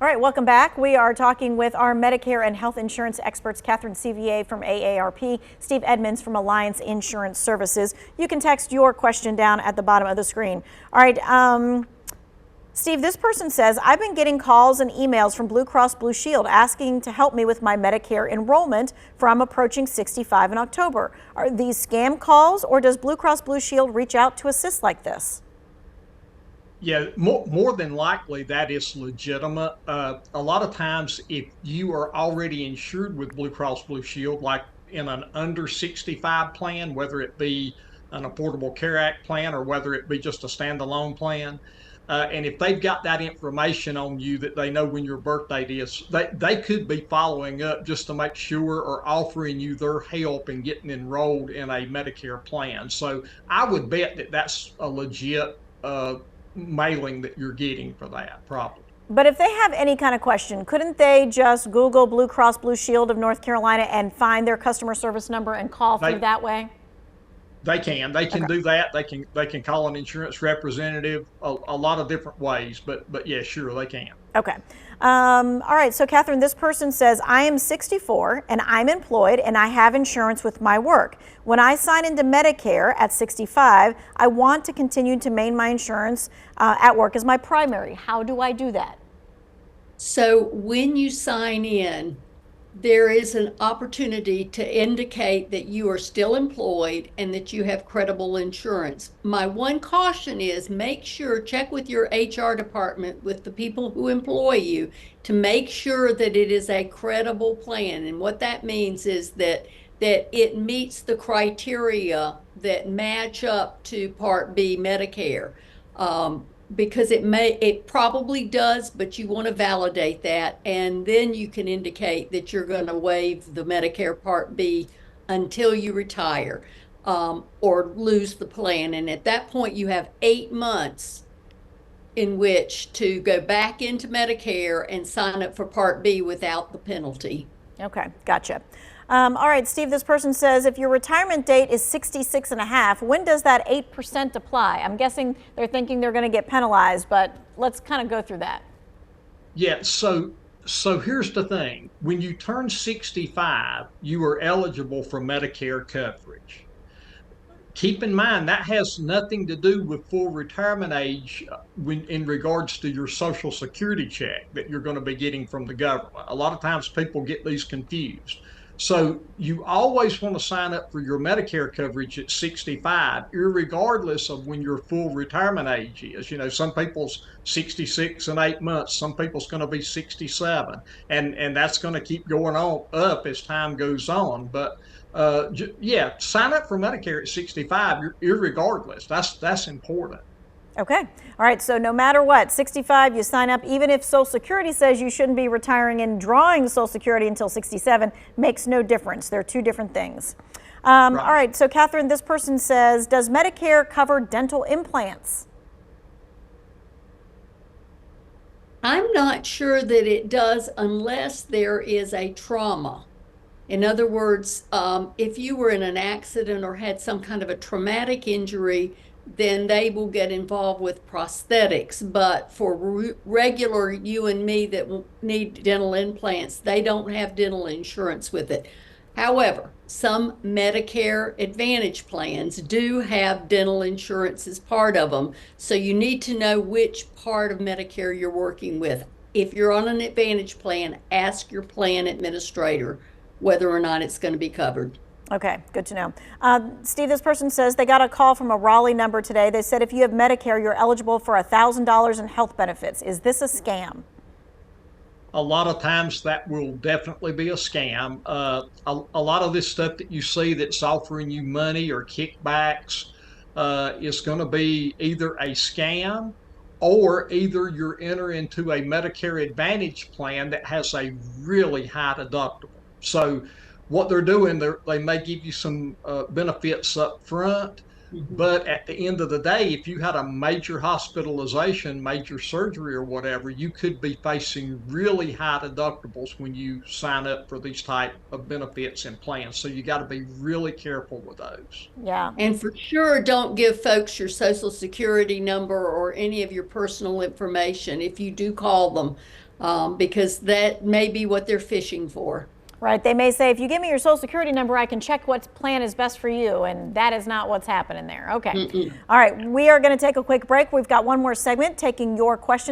All right, welcome back. We are talking with our Medicare and health insurance experts, Catherine Sevier from AARP, Steve Edmonds from Alliance Insurance Services. You can text your question down at the bottom of the screen. All right, Steve, this person says, I've been getting calls and emails from Blue Cross Blue Shield asking to help me with my Medicare enrollment for I'm approaching 65 in October. Are these scam calls, or does Blue Cross Blue Shield reach out to assist like this? Yeah, more than likely that is legitimate. A lot of times, if you are already insured with Blue Cross Blue Shield, like in an under 65 plan, whether it be an Affordable Care Act plan or whether it be just a standalone plan, and if they've got that information on you that they know when your birth date is, they could be following up just to make sure or offering you their help in getting enrolled in a Medicare plan. So I would bet that that's a legit mailing that you're getting for that, probably. But if they have any kind of question, couldn't they just Google Blue Cross Blue Shield of North Carolina and find their customer service number and call through that way? They can do that. They can call an insurance representative a lot of different ways, but yeah, sure, they can. Okay. All right. So, Catherine, this person says, I am 64 and I'm employed and I have insurance with my work. When I sign into Medicare at 65, I want to continue to maintain my insurance at work as my primary. How do I do that? So when you sign in, there is an opportunity to indicate that you are still employed and that you have credible insurance. My one caution is make sure, check with your HR department, with the people who employ you, to make sure that it is a credible plan. And what that means is that it meets the criteria that match up to Part B Medicare. Because it probably does, but you want to validate that, and then you can indicate that you're going to waive the Medicare Part B until you retire or lose the plan. And at that point, you have 8 months in which to go back into Medicare and sign up for Part B without the penalty. Okay, gotcha. All right, Steve, this person says, if your retirement date is 66 and a half, when does that 8% apply? I'm guessing they're thinking they're going to get penalized, but let's kind of go through that. Yeah, so here's the thing. When you turn 65, you are eligible for Medicare coverage. Keep in mind that has nothing to do with full retirement age in regards to your Social Security check that you're going to be getting from the government. A lot of times people get these confused. So you always want to sign up for your Medicare coverage at 65, irregardless of when your full retirement age is. You know, some people's 66 and 8 months, some people's going to be 67, and that's going to keep going on up as time goes on. But yeah, sign up for Medicare at 65, irregardless. That's important. Okay. All right. So no matter what, 65, you sign up, even if Social Security says you shouldn't be retiring and drawing Social Security until 67, makes no difference. They're two different things. Right. All right. So, Catherine, this person says, does Medicare cover dental implants? I'm not sure that it does unless there is a trauma. In other words, if you were in an accident or had some kind of a traumatic injury, then they will get involved with prosthetics. But for regular you and me that need dental implants, they don't have dental insurance with it. However, some Medicare Advantage plans do have dental insurance as part of them. So you need to know which part of Medicare you're working with. If you're on an Advantage plan, ask your plan administrator whether or not it's going to be covered. Okay, good to know. Steve, this person says they got a call from a Raleigh number today. They said if you have Medicare, you're eligible for $1,000 in health benefits. Is this a scam? A lot of times that will definitely be a scam. A lot of this stuff that you see that's offering you money or kickbacks is going to be either a scam, or either you're entering into a Medicare Advantage plan that has a really high deductible. So what they're doing, they may give you some benefits up front, but at the end of the day, if you had a major hospitalization, major surgery or whatever, you could be facing really high deductibles when you sign up for these type of benefits and plans. So you got to be really careful with those. Yeah. And for sure, don't give folks your Social Security number or any of your personal information if you do call them. because that may be what they're fishing for. Right. They may say, if you give me your social security number, I can check what plan is best for you. And that is not what's happening there. Okay. All right. We are going to take a quick break. We've got one more segment taking your questions.